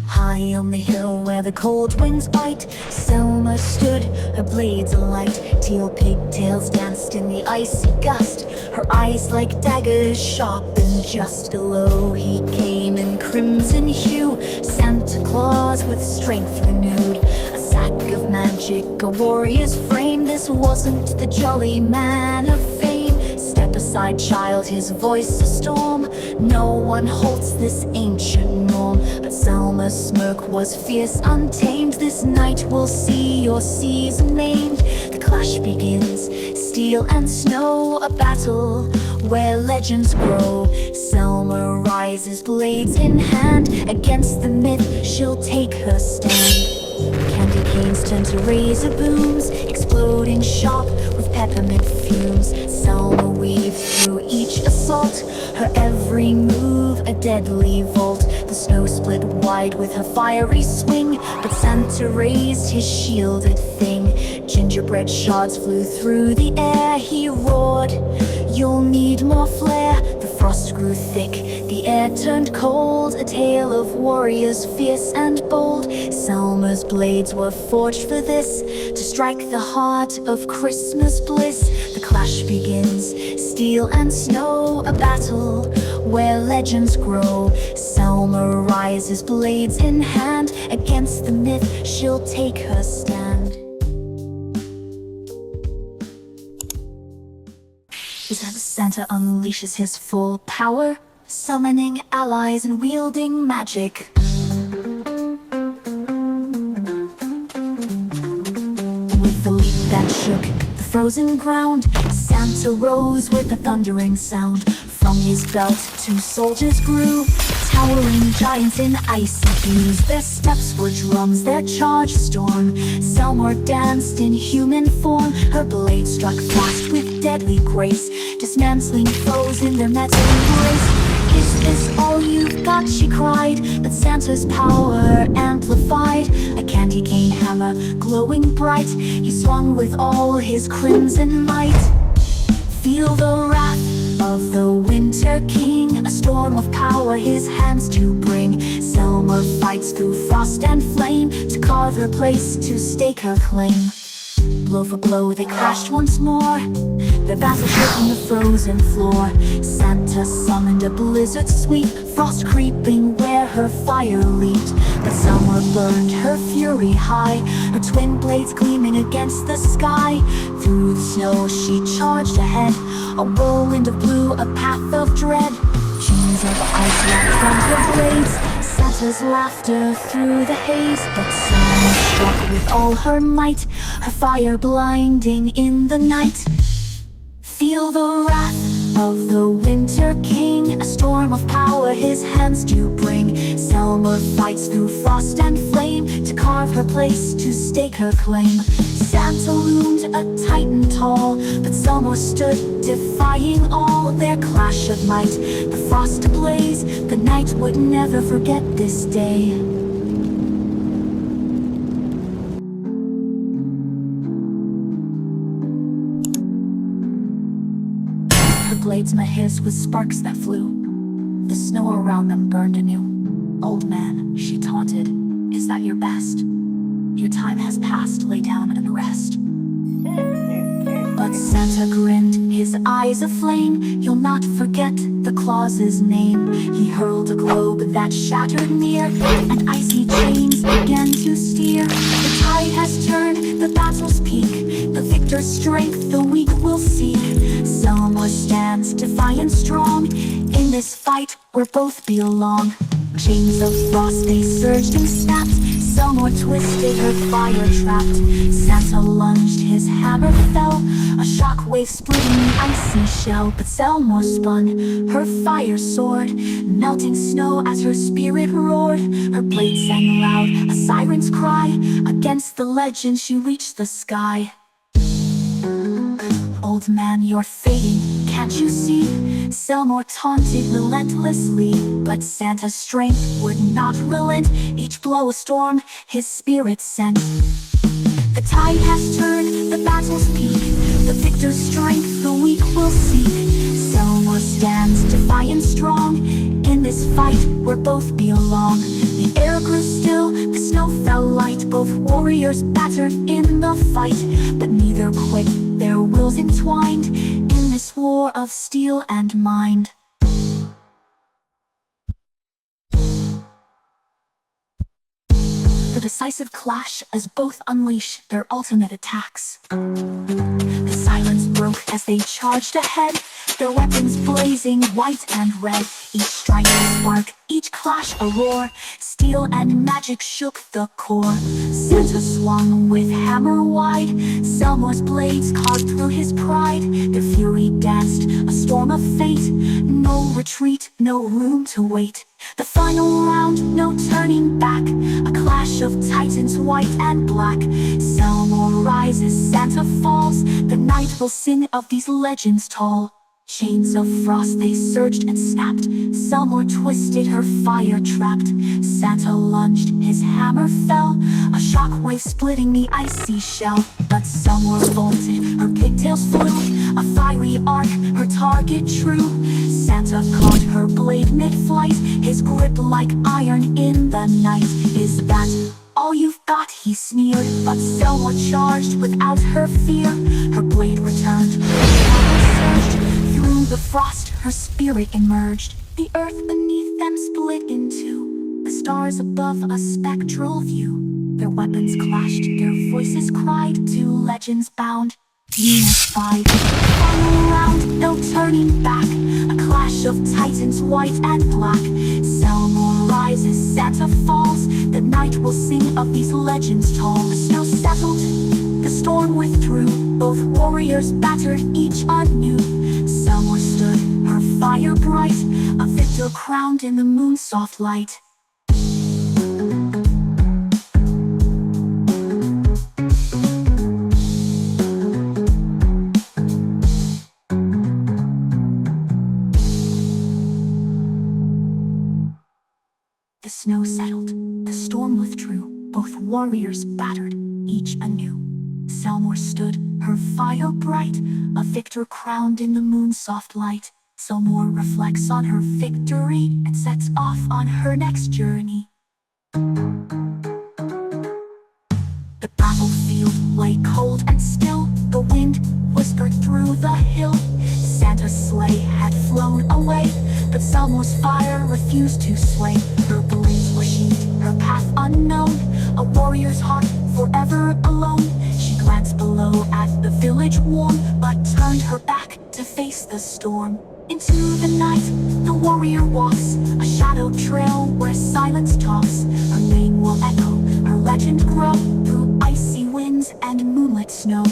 High on the hill where the cold winds bite, Selmor stood, her blades alight. Teal pigtails danced in the icy gust, her eyes like daggers sharpened. Just below he came in crimson hue, Santa Claus with strength renewed. A sack of magic, a warrior's frame. This wasn't the jolly man of fame. Step aside, child, his voice a storm. No one halts this ancient norm. But Selmor's smirk was fierce, untamed. This night will see your season named. The clash begins, steel and snow, a battle where legends grow. Selmor rises, blades in hand. Against the myth, she'll take her stand. Candy canes turn to razor booms, exploding sharp with peppermint fumes. Selmor weaves through each assault, her every move a deadly vault. The snow split wide with her fiery swing, but Santa raised his shielded thing. Gingerbread shards flew through the air. He roared, "You'll need more flair." The frost grew thick, the air turned cold. A tale of warriors fierce and bold. Selmor's blades were forged for this, to strike the heart of Christmas bliss. The clash begins, steel and snow, a battle where legends grow. Selmor rises, blades in hand. Against the myth, she'll take her stand. Santa unleashes his full power, summoning allies and wielding magic. With the leap that shook the frozen ground, Santa rose with a thundering sound. From his belt 2 soldiers grew, towering giants in icy hues. Their steps were drums, their charge storm. Selmor danced in human form, her blade struck fast with deadly grace, dismantling foes in their metal embrace. "Is this all you've got?" she cried, but Santa's power amplified. A candy cane hammer glowing bright, he swung with all his crimson might. Feel the wrath of the Winter King, a storm of power his hands to bring. Selmor fights through frost and flame, to carve her place, to stake her claim. Blow for blow they clashed once more, their battle shaking the frozen floor. Santa summoned a blizzard sweep, frost creeping where her fire leaped. But Selmor burned her fury high, her twin blades gleaming against the sky. Through the snow she charged ahead, a whirlwind of blue, a path of dread. Chains of ice wrapped from her blades, Santa's laughter through the haze. But Selmor struck with all her might, her fire blinding in the night. Feel the wrath of the Winter King, a storm of power his hands do bring. Selmor fights through frost and flame, to carve her place, to stake her claim. Santa loomed a titan tall, but Selmor stood, defying all. Their clash of might, the frost ablaze, the night would never forget this day. Her blades met his with sparks that flew, the snow around them burned anew. "Old man," she taunted, "is that your best? Your time has passed, lay down and rest." But Santa grinned, his eyes aflame. "You'll not forget the Claus's name." He hurled a globe that shattered near, and icy chains began to steer. The tide has turned, the battle's peak, the victor's strength the weak will seek. Selmor stands defiant strong, in this fight where both belong. Chains of frost they surged and snapped, Selmor twisted, her fire trapped. Santa lunged, his hammer fell, a shockwave splitting the icy shell. But Selmor spun, her fire soared, melting snow as her spirit roared. Her blade sang loud, a siren's cry, against the legend she reached the sky. "Old man, you're fading, can't you see?" Selmor taunted relentlessly, but Santa's strength would not relent. Each blow a storm, his spirit sent. The tide has turned, the battle's peak, the victor's strength the weak will seek. Selmor stands defiant strong. In this fight where both belong. The air grew still, the snow fell light. Both warriors battered in the fight, but neither quit, their wills entwined in this war of steel and mind. The decisive clash as both unleash their ultimate attacks. The silence broke as they charged ahead, their weapons blazing white and red. Each strike a spark, each clash a roar. Steel and magic shook the core. Santa swung with hammer wide, Selmor's blades carved through his pride. Their fury danced, a storm of fate. No retreat, no room to wait. The final round, no turning back. A clash of titans, white and black. Selmor rises, Santa falls. The night will sing of these legends tall. Chains of frost they surged and snapped. Selmor twisted, her fire trapped. Santa lunged, his hammer fell. A shockwave splitting the icy shell. But Selmor bolted, her pigtails flew. A fiery arc, her target true. Santa caught her blade mid-flight, his grip like iron in the night. Is that all you've got? He sneered. But Selmor charged without her fear. Her blade returned, her hammer surged. Through the frost, her spirit emerged. The earth beneath them split in two. The stars above, a spectral view. Their weapons clashed, their voices cried. Two legends bound, unified. Final round, no turning back. A clash of titans, white and black. Selmor rises, Santa falls. The night will sing of these legends tall. The snow settled, the storm withdrew. Both warriors battered, each anew. Selmor stood, her fire bright, a victor crowned in the moon's soft light. The snow settled, the storm withdrew. Both warriors battered, each anew. Selmor stood, her fire bright, a victor crowned in the moon's soft light. Selmor reflects on her victory and sets off on her next journey. The battlefield lay cold and still. The wind whispered through the hill. Santa's sleigh had flown away, but Selmor's fire refused to slay. Her blades were sheathed, her path unknown. A warrior's heart forever alone. She glanced below at the village warm, but turned her back to face the storm. Into the night, the warrior walks, a shadow trail where silence talks. Her name will echo, her legend grow, through icy winds and moonlit snow.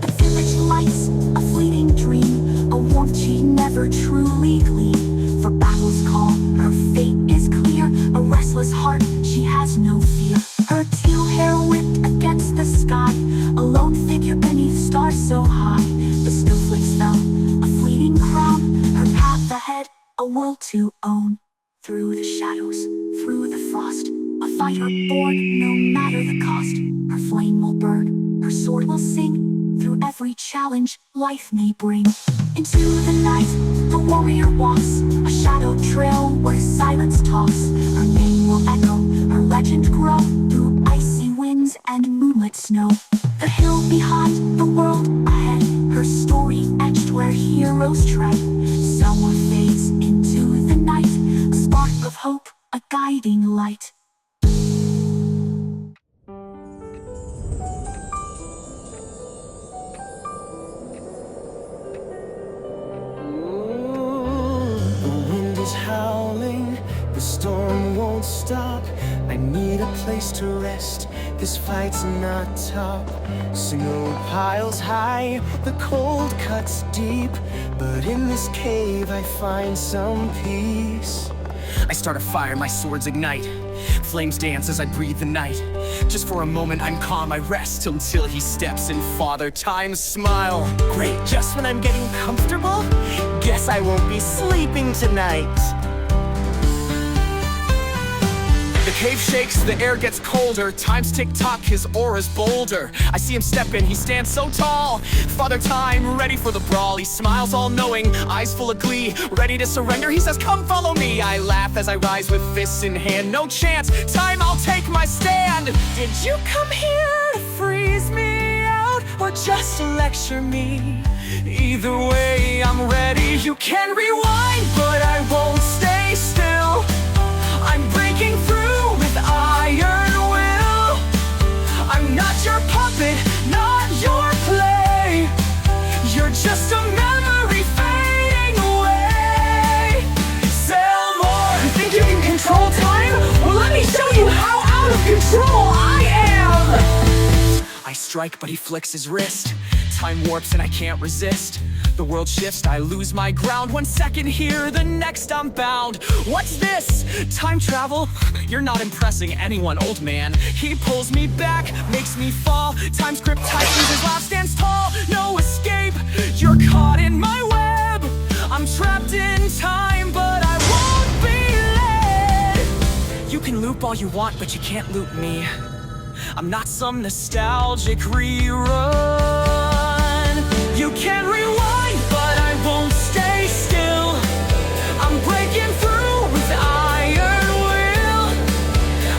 The village lights, a fleeting dream, a warmth she never truly gleaned. For battle's call, her fate is clear, a restless heart, she has no fear. Her teal hair whipped against the sky, a lone figure beneath stars so high. The snowflakes fell, a fleeting crown, her path ahead, a world to own. Through the shadows, through the frost, a fighter born, no matter the cost. Her flame will burn, her sword will sing, through every challenge life may bring. Into the night, the warrior walks, a shadow trail where silence talks. Her name will echo, her legend grow, through icy winds and moonlit snow. The hill behind, the world ahead, her story etched where heroes tread. Selmor fades into the night, a spark of hope, a guiding light. Howling, the storm won't stop. I need a place to rest, this fight's not top. Snow piles high, the cold cuts deep, but in this cave I find some peace. I start a fire, my swords ignite. Flames dance as I breathe the night. Just for a moment I'm calm, I rest until he steps in. Father Time's smile. Great, just when I'm getting comfortable, guess I won't be sleeping tonight. The cave shakes, the air gets colder. Time's tick-tock, his aura's bolder. I see him step in, he stands so tall. Father Time, ready for the brawl. He smiles all-knowing, eyes full of glee. Ready to surrender, he says, come follow me. I laugh as I rise with fists in hand. No chance, Time, I'll take my stand. Did you come here to freeze me out, or just to lecture me? Either way, I'm ready. You can rewind, but I won't stay still. I'm breaking through with iron will. I'm not your puppet, not your play. You're just a memory fading away. Selmor, you think you can control time? Well, let me show you how out of control I am. I strike, but he flicks his wrist. Time warps and I can't resist. The world shifts, I lose my ground. 1 second here, the next I'm bound. What's this? Time travel? You're not impressing anyone, old man. He pulls me back, makes me fall. Time's grip tightens, his laugh stands tall. No escape, you're caught in my web. I'm trapped in time, but I won't be led. You can loop all you want, but you can't loop me. I'm not some nostalgic rerun. You can rewind, but I won't stay still. I'm breaking through with iron will.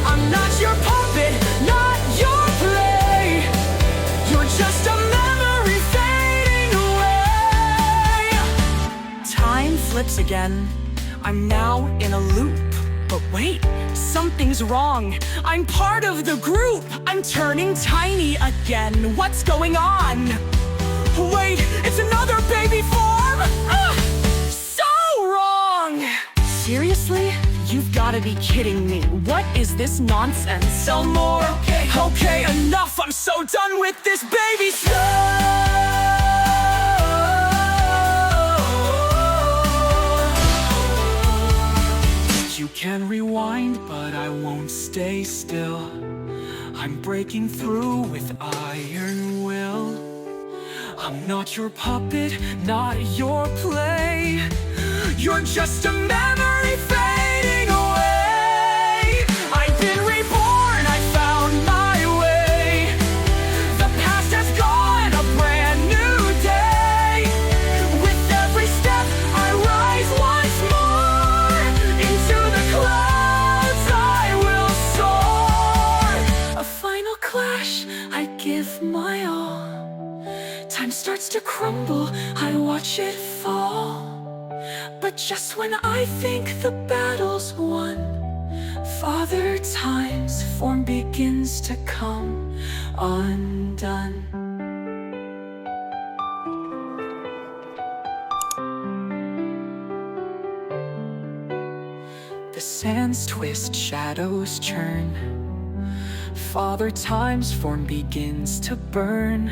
I'm not your puppet, not your play. You're just a memory fading away. Time flips again. I'm now in a loop. But wait, something's wrong. I'm part of the group. I'm turning tiny again. What's going on? Wait, it's another baby form? So wrong! Seriously? You've gotta be kidding me. What is this nonsense? Selmor, okay, enough. I'm so done with this baby stuff. You can rewind, but I won't stay still. I'm breaking through with iron will. I'm not your puppet, not your play. You're just a memory fading away. I've been reborn, I found my way. The past has gone, a brand new day. With every step, I rise once more. Into the clouds I will soar. A final clash, I give my all. Time starts to crumble, I watch it fall. But just when I think the battle's won, Father Time's form begins to come undone. The sands twist, shadows churn. Father Time's form begins to burn.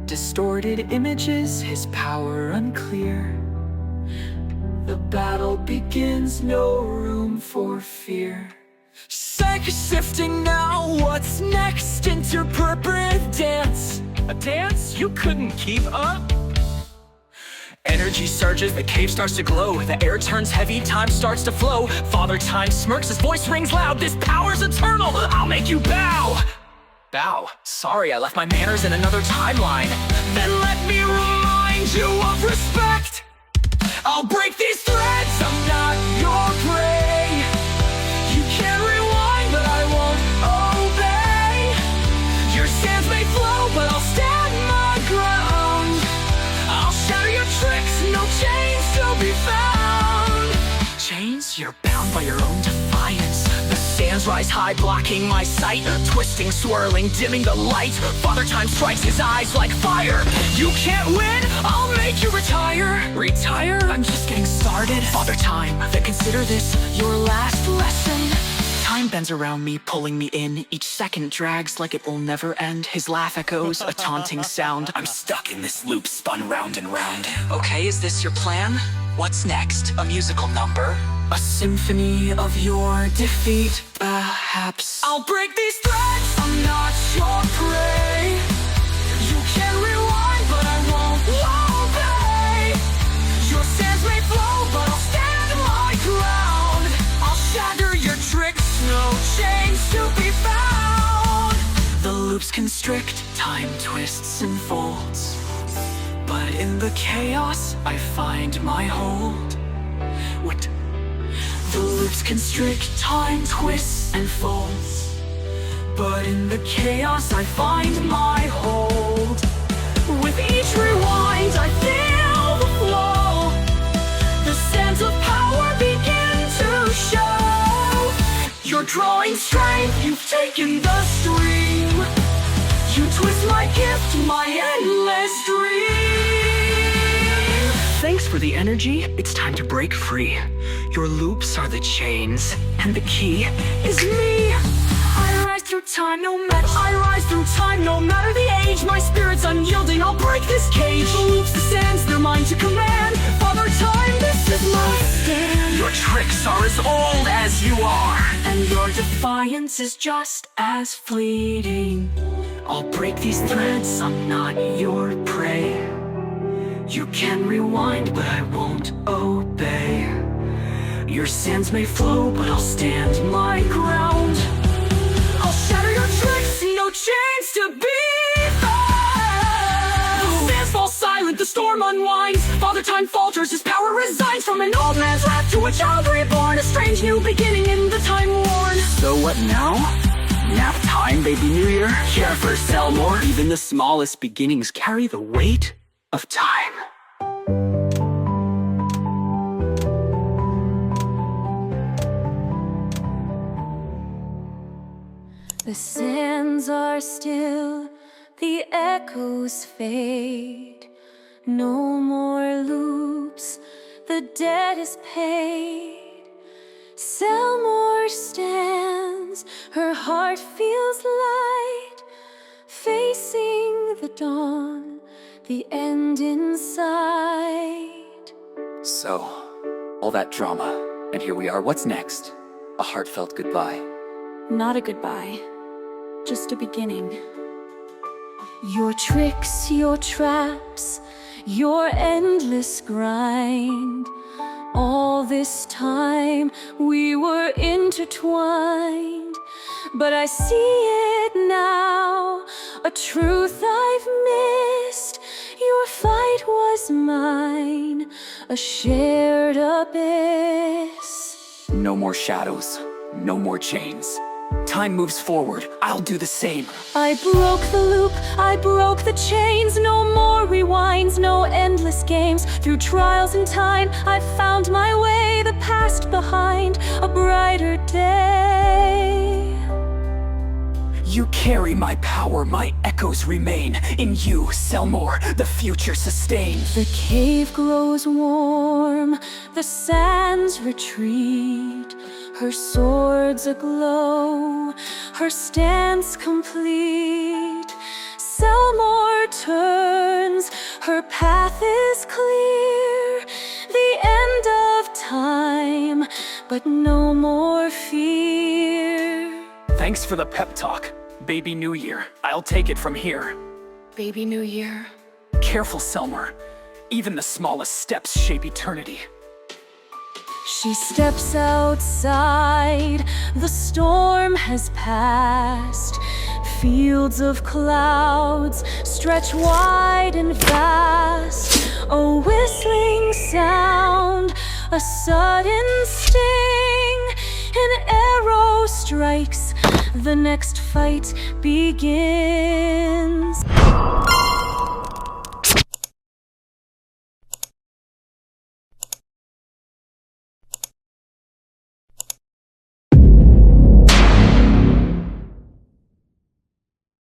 Distorted images, his power unclear. The battle begins, no room for fear. Psyche shifting now, what's next? Interpret dance. A dance? You couldn't keep up? Energy surges, the cave starts to glow. The air turns heavy, time starts to flow. Father Time smirks, his voice rings loud. This power's eternal, I'll make you bow. Bow. Sorry, I left my manners in another timeline. Then let me remind you of respect. I'll break these threads, I'm not your prey. You can rewind, but I won't obey. Your sands may flow, but I'll stand my ground. I'll shatter your tricks, no chains to be found. Chains? You're bound by your own defiance. The sands rise high, blocking my sight. Twisting, swirling, dimming the light. Father Time strikes, his eyes like fire. You can't win, I'll make you retire. Retire? I'm just getting started. Father Time, then consider this your last lesson. Time bends around me, pulling me in. Each second drags like it will never end. His laugh echoes, a taunting sound. I'm stuck in this loop, spun round and round. Okay, is this your plan? What's next? A musical number? A symphony of your defeat, perhaps. I'll break these threads, I'm not your prey. You can rewind, but I won't obey. Your sands may flow, but I'll stand my ground. I'll shatter your tricks, no constrict, time twists and folds. But in the chaos, I find my hold. What? The loops constrict, time twists and folds. But in the chaos, I find my hold. With each rewind, I feel the flow. The sands of power begin to show. You're drawing strength, you've taken the stream. You twist my gift, my endless dream. Thanks for the energy, it's time to break free. Your loops are the chains, and the key is me. I rise through time, no matter the age. My spirit's unyielding, I'll break this cage. The loops, the sands, they're mine to command. Father Time, this is my stand. Your tricks are as old as you are, and your defiance is just as fleeting. I'll break these threads, I'm not your prey. You can rewind, but I won't obey. Your sands may flow, but I'll stand my ground. I'll shatter your tricks, no chains to be found. The sands fall silent, the storm unwinds. Father Time falters, his power resigns. From an old man's wrath to a child reborn, a strange new beginning in the time worn. So what now? Nap time, baby new year? Care for Selmor? Even the smallest beginnings carry the weight of time. The sands are still, the echoes fade. No more loops, the debt is paid. Selmor stands, her heart feels light, facing the dawn, the end in sight. So, all that drama, and here we are, what's next? A heartfelt goodbye. Not a goodbye, just a beginning. Your tricks, your traps, your endless grind. All this time we were intertwined, but I see it now, a truth I've missed. Your fight was mine, a shared abyss. No more shadows, no more chains. Time moves forward, I'll do the same. I broke the loop, I broke the chains. No more rewinds, no endless games. Through trials and time, I found my way. The past behind, a brighter day. You carry my power, my echoes remain. In you, Selmor, the future sustains. The cave grows warm, the sands retreat. Her sword's aglow, her stance complete. Selmor turns, her path is clear. The end of time, but no more fear. Thanks for the pep talk, baby new year. I'll take it from here. Baby new year. Careful, Selmor. Even the smallest steps shape eternity. She steps outside, the storm has passed. Fields of clouds stretch wide and vast. A whistling sound, a sudden sting. An arrow strikes, the next fight begins.